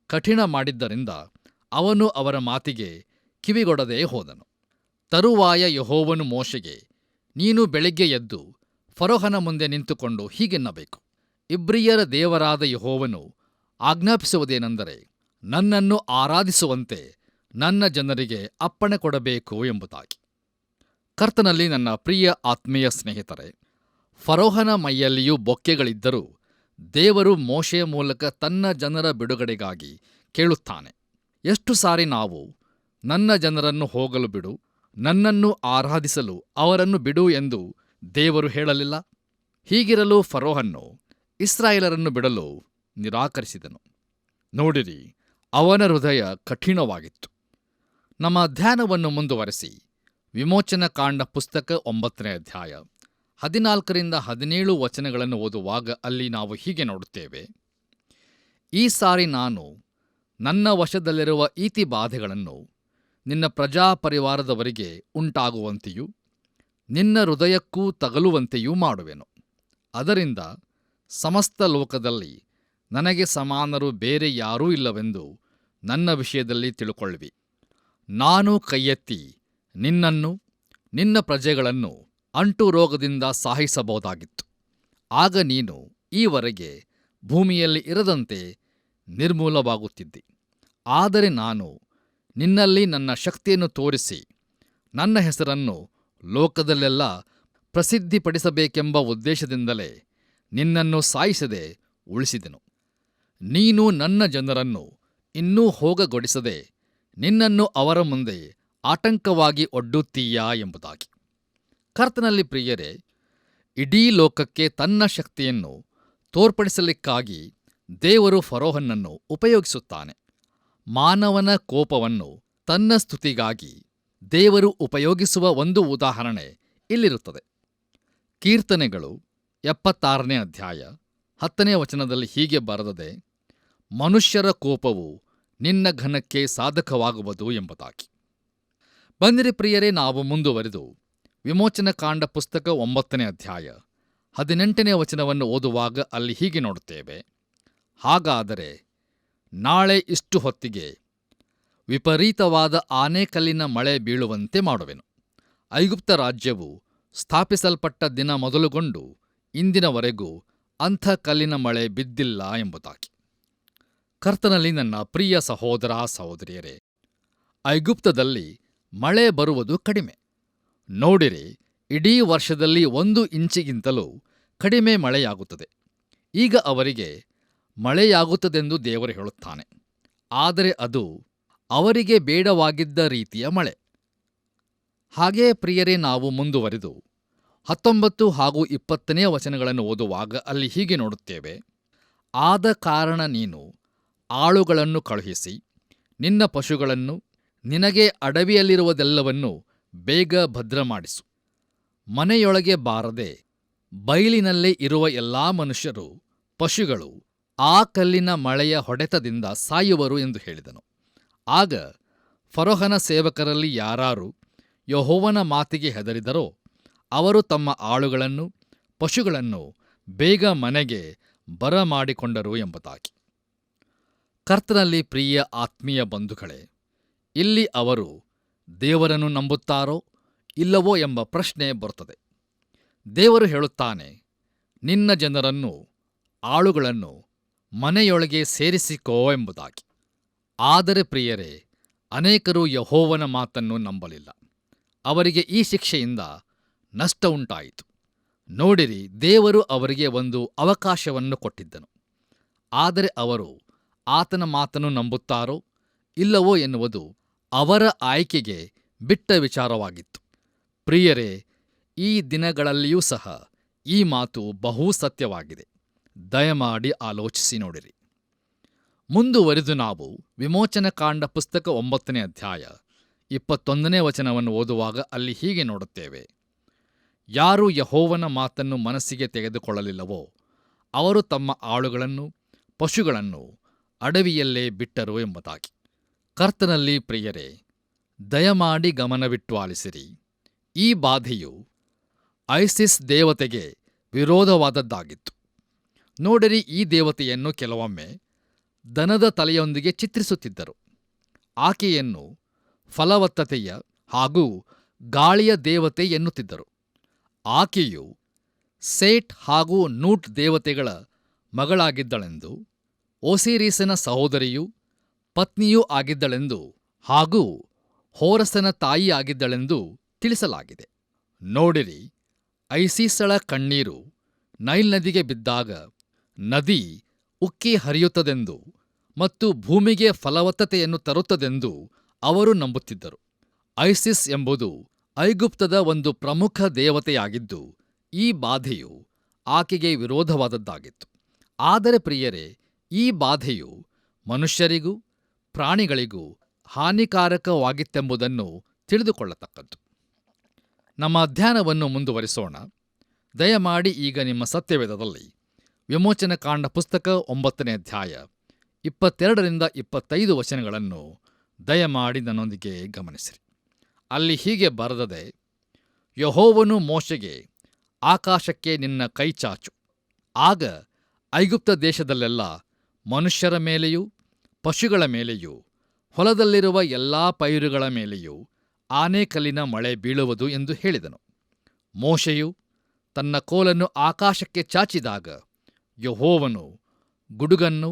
ಕಠಿಣ ಮಾಡಿದ್ದರಿಂದ ಅವನು ಅವರ ಮಾತಿಗೆ ಕಿವಿಗೊಡದೆ ಹೋದನು. ತರುವಾಯ ಯೆಹೋವನು ಮೋಶೆಗೆ, ನೀನು ಬೆಳಿಗ್ಗೆ ಎದ್ದು ಫರೋಹನ ಮುಂದೆ ನಿಂತುಕೊಂಡು ಹೀಗೆನ್ನಬೇಕು, ಇಬ್ರಿಯರ ದೇವರಾದ ಯೆಹೋವನು ಆಜ್ಞಾಪಿಸುವುದೇನೆಂದರೆ, ನನ್ನನ್ನು ಆರಾಧಿಸುವಂತೆ ನನ್ನ ಜನರಿಗೆ ಅಪ್ಪಣೆ ಕೊಡಬೇಕು ಎಂಬುದಾಗಿ. ಕರ್ತನಲ್ಲಿ ನನ್ನ ಪ್ರಿಯ ಆತ್ಮೀಯ ಸ್ನೇಹಿತರೆ, ಫರೋಹನ ಮೈಯಲ್ಲಿಯೂ ಬೊಕ್ಕೆಗಳಿದ್ದರೂ ದೇವರು ಮೋಶೆಯ ಮೂಲಕ ತನ್ನ ಜನರ ಬಿಡುಗಡೆಗಾಗಿ ಕೇಳುತ್ತಾನೆ. ಎಷ್ಟು ಸಾರಿ ನಾವು ನನ್ನ ಜನರನ್ನು ಹೋಗಲು ಬಿಡು, ನನ್ನನ್ನು ಆರಾಧಿಸಲು ಅವರನ್ನು ಬಿಡು ಎಂದು ದೇವರು ಹೇಳಲಿಲ್ಲ? ಹೀಗಿರಲು ಫರೋಹನು ಇಸ್ರಾಯೇಲರನ್ನು ಬಿಡಲು ನಿರಾಕರಿಸಿದನು. ನೋಡಿರಿ, ಅವನ ಹೃದಯ ಕಠಿಣವಾಗಿತ್ತು. ನಮ್ಮ ಧ್ಯಾನವನ್ನು ಮುಂದುವರೆಸಿ ವಿಮೋಚನಕಾಂಡ ಪುಸ್ತಕ 9ನೇ ಅಧ್ಯಾಯ 14-17 ವಚನಗಳನ್ನು ಓದುವಾಗ ಅಲ್ಲಿ ನಾವು ಹೀಗೆ ನೋಡುತ್ತೇವೆ. ಈ ಸಾರಿ ನಾನು ನನ್ನ ವಶದಲ್ಲಿರುವ ಈತಿ ಬಾಧೆಗಳನ್ನು ನಿನ್ನ ಪ್ರಜಾಪರಿವಾರದವರಿಗೆ ಉಂಟಾಗುವಂತೆಯೂ ನಿನ್ನ ಹೃದಯಕ್ಕೂ ತಗಲುವಂತೆಯೂ ಮಾಡುವೆನು. ಅದರಿಂದ ಸಮಸ್ತ ಲೋಕದಲ್ಲಿ ನನಗೆ ಸಮಾನರು ಬೇರೆ ಯಾರೂ ಇಲ್ಲವೆಂದು ನನ್ನ ವಿಷಯದಲ್ಲಿ ತಿಳುಕೊಳ್ಳುವಿ. ನಾನು ಕೈಯೆತ್ತಿ ನಿನ್ನನ್ನು ನಿನ್ನ ಪ್ರಜೆಗಳನ್ನು ಅಂಟು ರೋಗದಿಂದ ಸಾಯಿಸಬಹುದಾಗಿತ್ತು. ಆಗ ನೀನು ಈವರೆಗೆ ಭೂಮಿಯಲ್ಲಿ ಇರದಂತೆ ನಿರ್ಮೂಲವಾಗುತ್ತಿದ್ದಿ. ಆದರೆ ನಾನು ನಿನ್ನಲ್ಲಿ ನನ್ನ ಶಕ್ತಿಯನ್ನು ತೋರಿಸಿ ನನ್ನ ಹೆಸರನ್ನು ಲೋಕದಲ್ಲೆಲ್ಲ ಪ್ರಸಿದ್ಧಿಪಡಿಸಬೇಕೆಂಬ ಉದ್ದೇಶದಿಂದಲೇ ನಿನ್ನನ್ನು ಸಾಯಿಸದೆ ಉಳಿಸಿದೆನು. ನೀನು ನನ್ನ ಜನರನ್ನು ಇನ್ನೂ ಹೋಗಗೊಡಿಸದೆ ನಿನ್ನನ್ನು ಅವರ ಮುಂದೆ ಆಟಂಕವಾಗಿ ಒಡ್ಡುತ್ತೀಯಾ ಎಂಬುದಾಗಿ. ಕರ್ತನಲ್ಲಿ ಪ್ರಿಯರೇ, ಇಡೀ ಲೋಕಕ್ಕೆ ತನ್ನ ಶಕ್ತಿಯನ್ನು ತೋರ್ಪಡಿಸಲಿಕ್ಕಾಗಿ ದೇವರು ಫರೋಹನನ್ನು ಉಪಯೋಗಿಸುತ್ತಾನೆ. ಮಾನವನ ಕೋಪವನ್ನು ತನ್ನ ಸ್ತುತಿಗಾಗಿ ದೇವರು ಉಪಯೋಗಿಸುವ ಒಂದು ಉದಾಹರಣೆ ಇಲ್ಲಿರುತ್ತದೆ. ಕೀರ್ತನೆಗಳು 76ನೇ ಅಧ್ಯಾಯ 10ನೇ ವಚನದಲ್ಲಿ ಹೀಗೆ ಬರೆದದೆ, ಮನುಷ್ಯರ ಕೋಪವು ನಿನ್ನ ಘನಕ್ಕೆ ಸಾಧಕವಾಗುವುದು ಎಂಬುದಾಗಿ. ಬನ್ನಿರಿ ಪ್ರಿಯರೇ, ನಾವು ಮುಂದುವರೆದು ವಿಮೋಚನಕಾಂಡ ಪುಸ್ತಕ 9ನೇ ಅಧ್ಯಾಯ 18ನೇ ವಚನವನ್ನು ಓದುವಾಗ ಅಲ್ಲಿ ಹೀಗೆ ನೋಡುತ್ತೇವೆ. ಹಾಗಾದರೆ ನಾಳೆ ಇಷ್ಟು ಹೊತ್ತಿಗೆ ವಿಪರೀತವಾದ ಆನೆಕಲ್ಲಿನ ಮಳೆ ಬೀಳುವಂತೆ ಮಾಡುವೆನು. ಐಗುಪ್ತ ರಾಜ್ಯವು ಸ್ಥಾಪಿಸಲ್ಪಟ್ಟ ದಿನ ಮೊದಲುಗೊಂಡು ಇಂದಿನವರೆಗೂ ಅಂಥ ಕಲ್ಲಿನ ಮಳೆ ಬಿದ್ದಿಲ್ಲ ಎಂಬುದಾಗಿ. ಕರ್ತನಲ್ಲಿ ನನ್ನ ಪ್ರಿಯ ಸಹೋದರ ಸಹೋದರಿಯರೇ, ಐಗುಪ್ತದಲ್ಲಿ ಮಳೆ ಬರುವುದು ಕಡಿಮೆ. ನೋಡಿರಿ, ಇಡೀ ವರ್ಷದಲ್ಲಿ 1 ಇಂಚಿಗಿಂತಲೂ ಕಡಿಮೆ ಮಳೆಯಾಗುತ್ತದೆ. ಈಗ ಅವರಿಗೆ ಮಳೆಯಾಗುತ್ತದೆಂದು ದೇವರು ಹೇಳುತ್ತಾನೆ. ಆದರೆ ಅದು ಅವರಿಗೆ ಬೇಡವಾಗಿದ್ದ ರೀತಿಯ ಮಳೆ. ಹಾಗೇ ಪ್ರಿಯರೇ, ನಾವು ಮುಂದುವರೆದು 19 ಹಾಗೂ 20ನೇ ವಚನಗಳನ್ನು ಓದುವಾಗ ಅಲ್ಲಿ ಹೀಗೆ ನೋಡುತ್ತೇವೆ. ಆದ ಕಾರಣ ನೀನು ಆಳುಗಳನ್ನು ಕಳುಹಿಸಿ ನಿನ್ನ ಪಶುಗಳನ್ನು ನಿನಗೆ ಅಡವಿಯಲ್ಲಿರುವುದೆಲ್ಲವನ್ನೂ ಬೇಗ ಭದ್ರಮಾಡಿಸು. ಮನೆಯೊಳಗೆ ಬಾರದೆ ಬಯಲಿನಲ್ಲೇ ಇರುವ ಎಲ್ಲಾ ಮನುಷ್ಯರು ಪಶುಗಳು ಆ ಕಲ್ಲಿನ ಮಳೆಯ ಹೊಡೆತದಿಂದ ಸಾಯುವರು ಎಂದು ಹೇಳಿದನು. ಆಗ ಫರೋಹನ ಸೇವಕರಲ್ಲಿ ಯಾರಾರು ಯೆಹೋವನ ಮಾತಿಗೆ ಹೆದರಿದರೋ ಅವರು ತಮ್ಮ ಆಳುಗಳನ್ನು ಪಶುಗಳನ್ನು ಬೇಗ ಮನೆಗೆ ಬರಮಾಡಿಕೊಂಡರು ಎಂಬುದಾಗಿ. ಕರ್ತನಲ್ಲಿ ಪ್ರಿಯ ಆತ್ಮೀಯ ಬಂಧುಗಳೇ, ಇಲ್ಲಿ ಅವರು ದೇವರನ್ನು ನಂಬುತ್ತಾರೋ ಇಲ್ಲವೋ ಎಂಬ ಪ್ರಶ್ನೆ ಬರುತ್ತದೆ. ದೇವರು ಹೇಳುತ್ತಾನೆ, ನಿನ್ನ ಜನರನ್ನು ಆಳುಗಳನ್ನು ಮನೆಯೊಳಗೆ ಸೇರಿಸಿಕೋ ಎಂಬುದಾಗಿ. ಆದರೆ ಪ್ರಿಯರೇ, ಅನೇಕರು ಯೆಹೋವನ ಮಾತನ್ನು ನಂಬಲಿಲ್ಲ. ಅವರಿಗೆ ಈ ಶಿಕ್ಷೆಯಿಂದ ನಷ್ಟ ಉಂಟಾಯಿತು. ನೋಡಿರಿ, ದೇವರು ಅವರಿಗೆ ಒಂದು ಅವಕಾಶವನ್ನು ಕೊಟ್ಟಿದ್ದನು. ಆದರೆ ಅವರು ಆತನ ಮಾತನ್ನು ನಂಬುತ್ತಾರೋ ಇಲ್ಲವೋ ಎನ್ನುವುದು ಅವರ ಆಯ್ಕೆಗೆ ಬಿಟ್ಟ ವಿಚಾರವಾಗಿತ್ತು. ಪ್ರಿಯರೇ, ಈ ದಿನಗಳಲ್ಲಿಯೂ ಸಹ ಈ ಮಾತು ಬಹು ಸತ್ಯವಾಗಿದೆ. ದಯಮಾಡಿ ಆಲೋಚಿಸಿ ನೋಡಿರಿ. ಮುಂದುವರಿದು ನಾವು ವಿಮೋಚನಕಾಂಡ ಪುಸ್ತಕ 9ನೇ ಅಧ್ಯಾಯ 21ನೇ ವಚನವನ್ನು ಓದುವಾಗ ಅಲ್ಲಿ ಹೀಗೆ ನೋಡುತ್ತೇವೆ. ಯಾರು ಯೆಹೋವನ ಮಾತನ್ನು ಮನಸ್ಸಿಗೆ ತೆಗೆದುಕೊಳ್ಳಲಿಲ್ಲವೋ ಅವರು ತಮ್ಮ ಆಳುಗಳನ್ನು ಪಶುಗಳನ್ನು ಅಡವಿಯಲ್ಲೇ ಬಿಟ್ಟರು ಎಂಬುದಾಗಿ. ಕರ್ತನಲ್ಲಿ ಪ್ರಿಯರೇ, ದಯಮಾಡಿ ಗಮನವಿಟ್ಟು ಆಲಿಸಿರಿ. ಈ ಬಾಧೆಯು ಐಸಿಸ್ ದೇವತೆಗೆ ವಿರೋಧವಾದದ್ದಾಗಿತ್ತು. ನೋಡಿರಿ, ಈ ದೇವತೆಯನ್ನು ಕೆಲವೊಮ್ಮೆ ದನದ ತಲೆಯೊಂದಿಗೆ ಚಿತ್ರಿಸುತ್ತಿದ್ದರು. ಆಕೆಯನ್ನು ಫಲವತ್ತತೆಯ ಹಾಗೂ ಗಾಳಿಯ ದೇವತೆ ಎನ್ನುತ್ತಿದ್ದರು. ಆಕೆಯು ಸೇಟ್ ಹಾಗೂ ನೂಟ್ ದೇವತೆಗಳ ಮಗಳಾಗಿದ್ದಳೆಂದು, ಓಸಿರೀಸನ ಸಹೋದರಿಯೂ ಪತ್ನಿಯೂ ಆಗಿದ್ದಳೆಂದು ಹಾಗೂ ಹೋರಸನ ತಾಯಿಯಾಗಿದ್ದಳೆಂದು ತಿಳಿಸಲಾಗಿದೆ. ನೋಡಿರಿ, ಐಸೀಸಳ ಕಣ್ಣೀರು ನೈಲ್ ನದಿಗೆ ಬಿದ್ದಾಗ ನದಿ ಉಕ್ಕಿ ಹರಿಯುತ್ತದೆಂದು ಮತ್ತು ಭೂಮಿಗೆ ಫಲವತ್ತತೆಯನ್ನು ತರುತ್ತದೆಂದು ಅವರು ನಂಬುತ್ತಿದ್ದರು. ಐಸಿಸ್ ಎಂಬುದು ಐಗುಪ್ತದ ಒಂದು ಪ್ರಮುಖ ದೇವತೆಯಾಗಿದ್ದು ಈ ಬಾಧೆಯು ಆಕೆಗೆ ವಿರೋಧವಾದದ್ದಾಗಿತ್ತು. ಆದರೆ ಪ್ರಿಯರೇ, ಈ ಬಾಧೆಯು ಮನುಷ್ಯರಿಗೂ ಪ್ರಾಣಿಗಳಿಗೂ ಹಾನಿಕಾರಕವಾಗಿತ್ತೆಂಬುದನ್ನು ತಿಳಿದುಕೊಳ್ಳತಕ್ಕದ್ದು. ನಮ್ಮ ಅಧ್ಯಯನವನ್ನು ಮುಂದುವರಿಸೋಣ. ದಯಮಾಡಿ ಈಗ ನಿಮ್ಮ ಸತ್ಯವೇದದಲ್ಲಿ ವಿಮೋಚನಕಾಂಡ ಪುಸ್ತಕ 9ನೇ ಅಧ್ಯಾಯ 22ರಿಂದ 25 ವಚನಗಳನ್ನು ದಯಮಾಡಿ ನನ್ನೊಂದಿಗೆ ಗಮನಿಸಿರಿ. ಅಲ್ಲಿ ಹೀಗೆ ಬರೆದದೆ, ಯೆಹೋವನು ಮೋಶೆಗೆ, ಆಕಾಶಕ್ಕೆ ನಿನ್ನ ಕೈ ಚಾಚು, ಆಗ ಐಗುಪ್ತ ದೇಶದಲ್ಲೆಲ್ಲ ಮನುಷ್ಯರ ಮೇಲೆಯೂ ಪಶುಗಳ ಮೇಲೆಯೂ ಹೊಲದಲ್ಲಿರುವ ಎಲ್ಲಾ ಪೈರುಗಳ ಮೇಲೆಯೂ ಆನೆಕಲ್ಲಿನ ಮಳೆ ಬೀಳುವುದು ಎಂದು ಹೇಳಿದನು. ಮೋಶೆಯು ತನ್ನ ಕೋಲನ್ನು ಆಕಾಶಕ್ಕೆ ಚಾಚಿದಾಗ ಯೆಹೋವನು ಗುಡುಗನ್ನು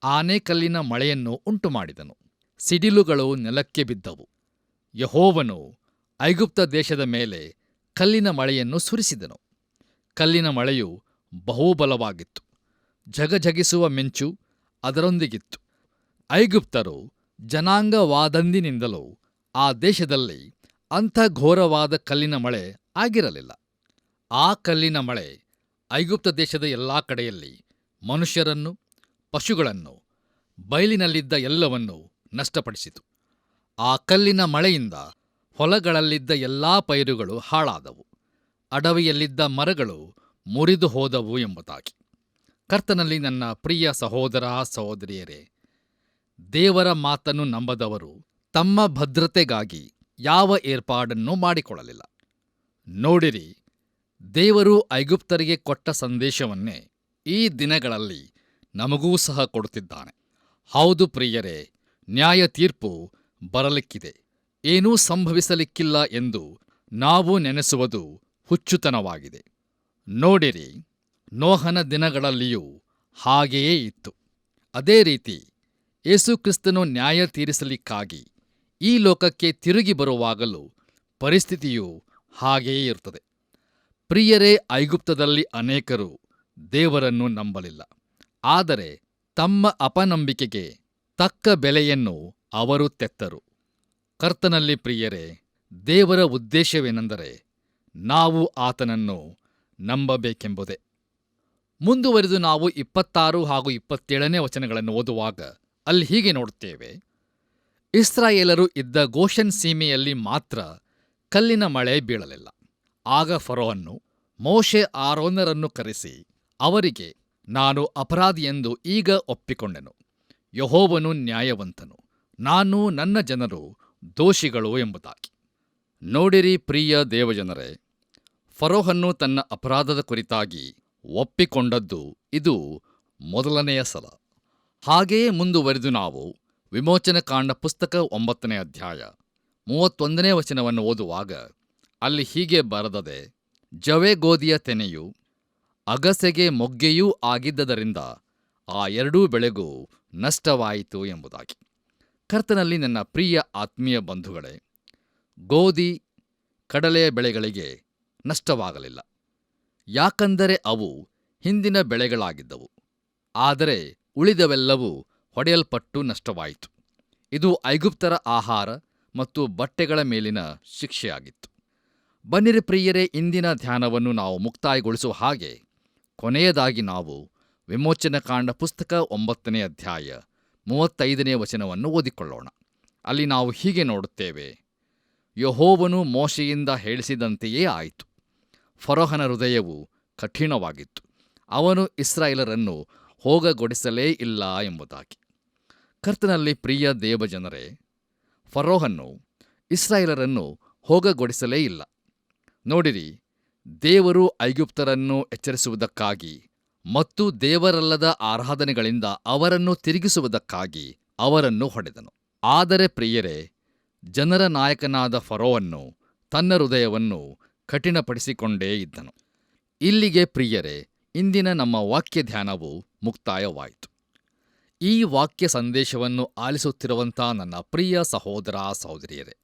ಆನೆಕಲ್ಲಿನ ಮಳೆಯನ್ನು ಉಂಟುಮಾಡಿದನು. ಸಿಡಿಲುಗಳು ನೆಲಕ್ಕೆ ಬಿದ್ದವು. ಯೆಹೋವನು ಐಗುಪ್ತ ದೇಶದ ಮೇಲೆ ಕಲ್ಲಿನ ಮಳೆಯನ್ನು ಸುರಿಸಿದನು. ಕಲ್ಲಿನ ಮಳೆಯು ಬಹುಬಲವಾಗಿತ್ತು. ಝಗಝಗಿಸುವ ಮಿಂಚು ಅದರೊಂದಿಗಿತ್ತು. ಐಗುಪ್ತರು ಜನಾಂಗವಾದಂದಿನಿಂದಲೂ ಆ ದೇಶದಲ್ಲಿ ಅಂಥ ಘೋರವಾದ ಕಲ್ಲಿನ ಮಳೆ ಆಗಿರಲಿಲ್ಲ. ಆ ಕಲ್ಲಿನ ಮಳೆ ಐಗುಪ್ತ ದೇಶದ ಎಲ್ಲಾ ಕಡೆಯಲ್ಲಿ ಮನುಷ್ಯರನ್ನು, ಪಶುಗಳನ್ನು, ಬಯಲಿನಲ್ಲಿದ್ದ ಎಲ್ಲವನ್ನೂ ನಷ್ಟಪಡಿಸಿತು. ಆ ಕಲ್ಲಿನ ಮಳೆಯಿಂದ ಹೊಲಗಳಲ್ಲಿದ್ದ ಎಲ್ಲಾ ಪೈರುಗಳು ಹಾಳಾದವು, ಅಡವಿಯಲ್ಲಿದ್ದ ಮರಗಳು ಮುರಿದು ಹೋದವು ಎಂಬುದಾಗಿ. ಕರ್ತನಲ್ಲಿ ನನ್ನ ಪ್ರಿಯ ಸಹೋದರ ಸಹೋದರಿಯರೇ, ದೇವರ ಮಾತನ್ನು ನಂಬದವರು ತಮ್ಮ ಭದ್ರತೆಗಾಗಿ ಯಾವ ಏರ್ಪಾಡನ್ನೂ ಮಾಡಿಕೊಳ್ಳಲಿಲ್ಲ. ನೋಡಿರಿ, ದೇವರು ಐಗುಪ್ತರಿಗೆ ಕೊಟ್ಟ ಸಂದೇಶವನ್ನೇ ಈ ದಿನಗಳಲ್ಲಿ ನಮಗೂ ಸಹ ಕೊಡುತ್ತಿದ್ದಾನೆ. ಹೌದು ಪ್ರಿಯರೇ, ನ್ಯಾಯ ತೀರ್ಪು ಬರಲಿಕ್ಕಿದೆ, ಏನೂ ಸಂಭವಿಸಲಿಕ್ಕಿಲ್ಲ ಎಂದು ನಾವು ನೆನೆಸುವುದು ಹುಚ್ಚುತನವಾಗಿದೆ. ನೋಡಿರಿ, ನೋಹನ ದಿನಗಳಲ್ಲಿಯೂ ಹಾಗೆಯೇ ಇತ್ತು. ಅದೇ ರೀತಿ ಯೇಸುಕ್ರಿಸ್ತನು ನ್ಯಾಯ ತೀರಿಸಲಿಕ್ಕಾಗಿ ಈ ಲೋಕಕ್ಕೆ ತಿರುಗಿ ಬರುವಾಗಲೂ ಪರಿಸ್ಥಿತಿಯು ಹಾಗೆಯೇ ಇರುತ್ತದೆ. ಪ್ರಿಯರೇ, ಐಗುಪ್ತದಲ್ಲಿ ಅನೇಕರು ದೇವರನ್ನು ನಂಬಲಿಲ್ಲ. ಆದರೆ ತಮ್ಮ ಅಪನಂಬಿಕೆಗೆ ತಕ್ಕ ಬೆಲೆಯನ್ನು ಅವರು ತೆತ್ತರು. ಕರ್ತನಲ್ಲಿ ಪ್ರಿಯರೇ, ದೇವರ ಉದ್ದೇಶವೇನೆಂದರೆ ನಾವು ಆತನನ್ನು ನಂಬಬೇಕೆಂಬುದೇ. ಮುಂದುವರಿದು ನಾವು 26 ಹಾಗೂ 27ನೇ ವಚನಗಳನ್ನು ಓದುವಾಗ ಅಲ್ಲಿ ಹೀಗೆ ನೋಡುತ್ತೇವೆ, ಇಸ್ರಾಯೇಲರು ಇದ್ದ ಗೋಷನ್ ಸೀಮೆಯಲ್ಲಿ ಮಾತ್ರ ಕಲ್ಲಿನ ಮಳೆ ಬೀಳಲಿಲ್ಲ. ಆಗ ಫರೋಹನು ಮೋಶೆ ಆರೋನರನ್ನು ಕರೆಸಿ ಅವರಿಗೆ, ನಾನು ಅಪರಾಧಿಯೆಂದು ಈಗ ಒಪ್ಪಿಕೊಂಡೆನು. ಯೆಹೋವನು ನ್ಯಾಯವಂತನು, ನಾನು ನನ್ನ ಜನರು ದೋಷಿಗಳು ಎಂಬುದಾಗಿ. ನೋಡಿರಿ ಪ್ರಿಯ ದೇವಜನರೇ, ಫರೋಹನು ತನ್ನ ಅಪರಾಧದ ಕುರಿತಾಗಿ ಒಪ್ಪಿಕೊಂಡದ್ದು ಇದು ಮೊದಲನೆಯ ಸಲ. ಹಾಗೆಯೇ ಮುಂದುವರಿದು ನಾವು ವಿಮೋಚನಕಾಂಡ ಪುಸ್ತಕ 9ನೇ ಅಧ್ಯಾಯ 31ನೇ ವಚನವನ್ನು ಓದುವಾಗ ಅಲ್ಲಿ ಹೀಗೆ ಬರೆದದೆ, ಜವೆಗೋದಿಯ ತೆನೆಯು ಅಗಸೆಗೆ ಮೊಗ್ಗೆಯೂ ಆಗಿದ್ದರಿಂದ ಆ ಎರಡೂ ಬೆಳೆಗೂ ನಷ್ಟವಾಯಿತು ಎಂಬುದಾಗಿ. ಕರ್ತನಲ್ಲಿ ನನ್ನ ಪ್ರಿಯ ಆತ್ಮೀಯ ಬಂಧುಗಳೇ, ಗೋಧಿ, ಕಡಲೆಯ ಬೆಳೆಗಳಿಗೆ ನಷ್ಟವಾಗಲಿಲ್ಲ, ಯಾಕಂದರೆ ಅವು ಹಿಂದಿನ ಬೆಳೆಗಳಾಗಿದ್ದವು. ಆದರೆ ಉಳಿದವೆಲ್ಲವೂ ಹೊಡೆಯಲ್ಪಟ್ಟು ನಷ್ಟವಾಯಿತು. ಇದು ಐಗುಪ್ತರ ಆಹಾರ ಮತ್ತು ಬಟ್ಟೆಗಳ ಮೇಲಿನ ಶಿಕ್ಷೆಯಾಗಿತ್ತು. ಬನ್ನಿರಿ ಪ್ರಿಯರೇ, ಇಂದಿನ ಧ್ಯಾನವನ್ನು ನಾವು ಮುಕ್ತಾಯಗೊಳಿಸುವ ಹಾಗೆ ಕೊನೆಯದಾಗಿ ನಾವು ವಿಮೋಚನಕಾಂಡ ಪುಸ್ತಕ 9ನೇ ಅಧ್ಯಾಯ 35ನೇ ವಚನವನ್ನು ಓದಿಕೊಳ್ಳೋಣ. ಅಲ್ಲಿ ನಾವು ಹೀಗೆ ನೋಡುತ್ತೇವೆ, ಯೆಹೋವನು ಮೋಶೆಯಿಂದ ಹೇಳಿಸಿದಂತೆಯೇ ಆಯಿತು. ಫರೋಹನ ಹೃದಯವು ಕಠಿಣವಾಗಿತ್ತು, ಅವನು ಇಸ್ರಾಯೇಲರನ್ನು ಹೋಗಗೊಡಿಸಲೇ ಇಲ್ಲ ಎಂಬುದಾಗಿ. ಕರ್ತನಲ್ಲಿ ಪ್ರಿಯ ದೇವಜನರೇ, ಫರೋಹನು ಇಸ್ರಾಯೇಲರನ್ನು ಹೋಗಗೊಡಿಸಲೇ ಇಲ್ಲ. ನೋಡಿರಿ, ದೇವರು ಐಗುಪ್ತರನ್ನು ಎಚ್ಚರಿಸುವುದಕ್ಕಾಗಿ ಮತ್ತು ದೇವರಲ್ಲದ ಆರಾಧನೆಗಳಿಂದ ಅವರನ್ನು ತಿರುಗಿಸುವುದಕ್ಕಾಗಿ ಅವರನ್ನು ಹೊಡೆದನು. ಆದರೆ ಪ್ರಿಯರೇ, ಜನರ ನಾಯಕನಾದ ಫರೋಹನು ತನ್ನ ಹೃದಯವನ್ನು ಕಠಿಣಪಡಿಸಿಕೊಂಡೇ ಇದ್ದನು. ಇಲ್ಲಿಗೆ ಪ್ರಿಯರೇ, ಇಂದಿನ ನಮ್ಮ ವಾಕ್ಯ ಧ್ಯಾನವು ಮುಕ್ತಾಯವಾಯಿತು. ಈ ವಾಕ್ಯ ಸಂದೇಶವನ್ನು ಆಲಿಸುತ್ತಿರುವಂಥ ನನ್ನ ಪ್ರಿಯ ಸಹೋದರ ಸಹೋದರಿಯರೇ,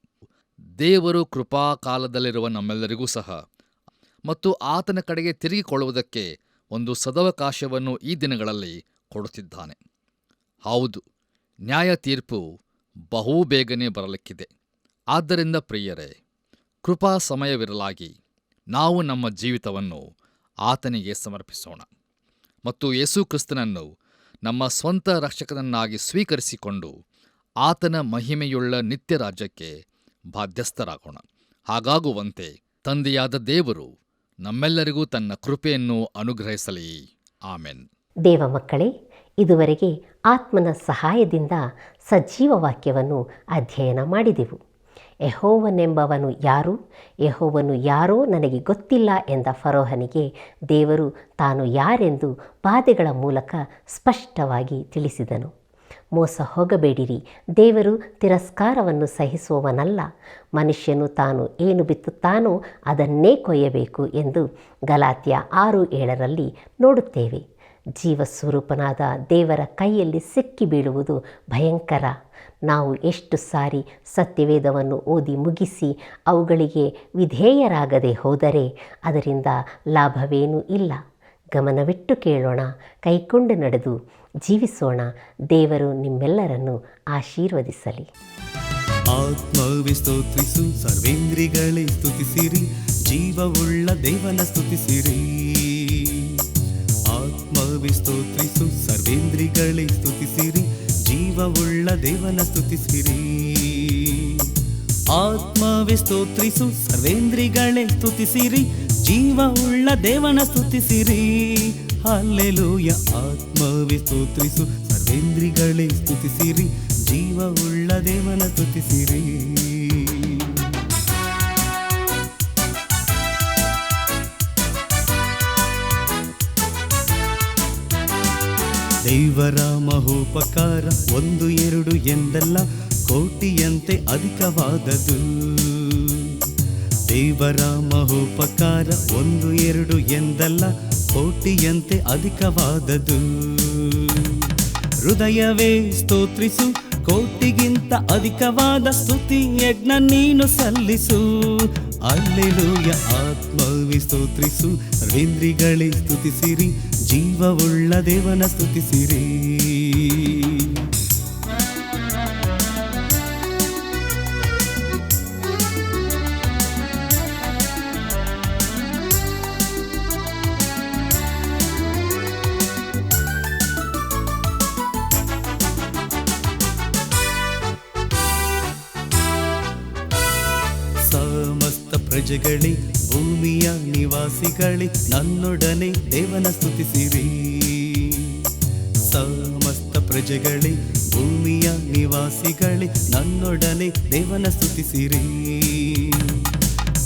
ದೇವರು ಕೃಪಾಕಾಲದಲ್ಲಿರುವ ನಮ್ಮೆಲ್ಲರಿಗೂ ಸಹ ಮತ್ತು ಆತನ ಕಡೆಗೆ ತಿರುಗಿಕೊಳ್ಳುವುದಕ್ಕೆ ಒಂದು ಸದವಕಾಶವನ್ನು ಈ ದಿನಗಳಲ್ಲಿ ಕೊಡುತ್ತಿದ್ದಾನೆ. ಹೌದು, ನ್ಯಾಯ ತೀರ್ಪು ಬಹುಬೇಗನೆ ಬರಲಿಕ್ಕಿದೆ. ಆದ್ದರಿಂದ ಪ್ರಿಯರೇ, ಕೃಪಾ ಸಮಯವಿರಲಾಗಿ ನಾವು ನಮ್ಮ ಜೀವಿತವನ್ನು ಆತನಿಗೆ ಸಮರ್ಪಿಸೋಣ ಮತ್ತು ಯೇಸುಕ್ರಿಸ್ತನನ್ನು ನಮ್ಮ ಸ್ವಂತ ರಕ್ಷಕನನ್ನಾಗಿ ಸ್ವೀಕರಿಸಿಕೊಂಡು ಆತನ ಮಹಿಮೆಯುಳ್ಳ ನಿತ್ಯ ರಾಜ್ಯಕ್ಕೆ ಬಾಧ್ಯಸ್ಥರಾಗೋಣ. ಹಾಗಾಗುವಂತೆ ತಂದೆಯಾದ ದೇವರು ನಮ್ಮೆಲ್ಲರಿಗೂ ತನ್ನ ಕೃಪೆಯನ್ನು ಅನುಗ್ರಹಿಸಲಿ. ಆಮೆನ್. ದೇವ ಮಕ್ಕಳೇ, ಇದುವರೆಗೆ ಆತ್ಮನ ಸಹಾಯದಿಂದ ಸಜೀವ ವಾಕ್ಯವನ್ನು ಅಧ್ಯಯನ ಮಾಡಿದೆವು. ಯೆಹೋವನೆಂಬವನು ಯಾರು, ಯೆಹೋವನು ಯಾರೋ ನನಗೆ ಗೊತ್ತಿಲ್ಲ ಎಂದ ಫರೋಹನಿಗೆ ದೇವರು ತಾನು ಯಾರೆಂದು ಬಾಧೆಗಳ ಮೂಲಕ ಸ್ಪಷ್ಟವಾಗಿ ತಿಳಿಸಿದನು. ಮೋಸ ಹೋಗಬೇಡಿರಿ, ದೇವರು ತಿರಸ್ಕಾರವನ್ನು ಸಹಿಸುವವನಲ್ಲ. ಮನುಷ್ಯನು ತಾನು ಏನು ಬಿತ್ತುತ್ತಾನೋ ಅದನ್ನೇ ಕೊಯ್ಯಬೇಕು ಎಂದು ಗಲಾತ್ಯ 6:7 ನೋಡುತ್ತೇವೆ. ಜೀವಸ್ವರೂಪನಾದ ದೇವರ ಕೈಯಲ್ಲಿ ಸಿಕ್ಕಿ ಬೀಳುವುದು ಭಯಂಕರ. ನಾವು ಎಷ್ಟು ಸಾರಿ ಸತ್ಯವೇದವನ್ನು ಓದಿ ಮುಗಿಸಿ ಅವುಗಳಿಗೆ ವಿಧೇಯರಾಗದೆ ಹೋದರೆ ಅದರಿಂದ ಲಾಭವೇನೂ ಇಲ್ಲ. ಗಮನವಿಟ್ಟು ಕೇಳೋಣ, ಕೈಕೊಂಡು ನಡೆದು ಜೀವಿಸೋಣ. ದೇವರು ನಿಮ್ಮೆಲ್ಲರನ್ನು ಆಶೀರ್ವದಿಸಲಿ. ಆತ್ಮವೇ ಸ್ತೋತ್ರಿಸು, ಸರ್ವೇಂದ್ರಿಗಳೇ ಸ್ತುತಿಸಿರಿ, ಜೀವವುಳ್ಳ ದೇವನ ಸ್ತುತಿಸಿರಿ. ಆತ್ಮವೇ ಸ್ತೋತ್ರಿಸು, ಸರ್ವೇಂದ್ರಿಗಳೇ ಸ್ತುತಿಸಿರಿ, ಜೀವವುಳ್ಳ ದೇವನ ಸ್ತುತಿಸಿರಿ. ಆತ್ಮವೇ ಸ್ತೋತ್ರಿಸು, ಸರ್ವೇಂದ್ರಿಗಳೇ ಸ್ತುತಿಸಿರಿ, ಜೀವವುಳ್ಳ ದೇವನ ಸ್ತುತಿಸಿರಿ. ಹಲ್ಲೆಲೂಯ. ಆತ್ಮವೇ ಸ್ತೋತ್ರಿಸು, ಸರ್ವೇಂದ್ರಿಗಳೇ ಸ್ತುತಿಸಿರಿ, ಜೀವವುಳ್ಳ ದೇವನ ಸ್ತುತಿಸಿರಿ. ದೇವರ ಮಹೋಪಕಾರ 1-2 ಎಂದಲ್ಲ, ಕೋಟಿಯಂತೆ ಅಧಿಕವಾದದು. ದೇವರ ಮಹೋಪಕಾರ 1-2 ಎಂದಲ್ಲ, ಕೋಟಿಯಂತೆ ಅಧಿಕವಾದದು. ಹೃದಯವೇ ಸ್ತೋತ್ರಿಸು, ಕೋಟಿಗಿಂತ ಅಧಿಕವಾದ ಸ್ತುತಿ ಯಜ್ಞ ನೀನು ಸಲ್ಲಿಸು. ಹಲ್ಲೆಲೂಯ. ಆತ್ಮವೇ ಸ್ತೋತ್ರಿಸು, ಸರ್ವೇಂದ್ರಿಗಳೇ ಸ್ತುತಿಸಿರಿ, ಜೀವವುಳ್ಳ ದೇವನ ಸ್ತುತಿಸಿರಿ. ಸಮಸ್ತ ಪ್ರಜೆಗಳೇ, ಭೂಮಿಯ ನಿವಾಸಿಗಳೇ, ನನ್ನೊಡನೆ ದೇವನ ಸ್ತುತಿಸಿರಿ. ಸಮಸ್ತ ಪ್ರಜೆಗಳೇ, ಭೂಮಿಯ ನಿವಾಸಿಗಳೇ, ನನ್ನೊಡನೆ ದೇವನ ಸ್ತುತಿಸಿರಿ.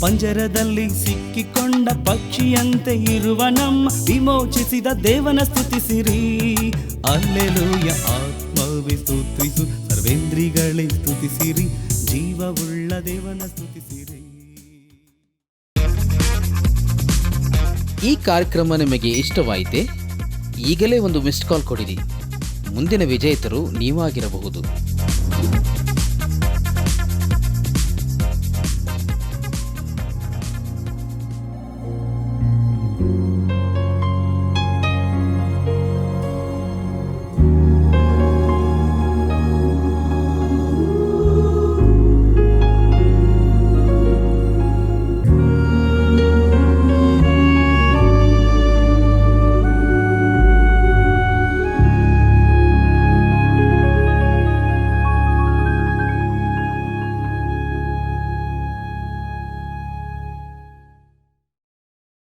ಪಂಜರದಲ್ಲಿ ಸಿಕ್ಕಿಕೊಂಡ ಪಕ್ಷಿಯಂತೆ ಇರುವ ನಮ್ಮ ವಿಮೋಚಿಸಿದ ದೇವನ ಸ್ತುತಿಸಿರಿ. ಹಲ್ಲೆಲೂಯ. ಆತ್ಮವೇ ಸ್ತೋತ್ರಿಸು, ಸರ್ವೇಂದ್ರಿಗಳೇ ಸ್ತುತಿಸಿರಿ, ಜೀವವುಳ್ಳ ದೇವನ ಸ್ತುತಿಸಿರಿ. ಈ ಕಾರ್ಯಕ್ರಮ ನಿಮಗೆ ಇಷ್ಟವಾಯಿತೆ? ಈಗಲೇ ಒಂದು ಮಿಸ್ಡ್ ಕಾಲ್ ಕೊಡಿರಿ. ಮುಂದಿನ ವಿಜೇತರು ನೀವಾಗಿರಬಹುದು.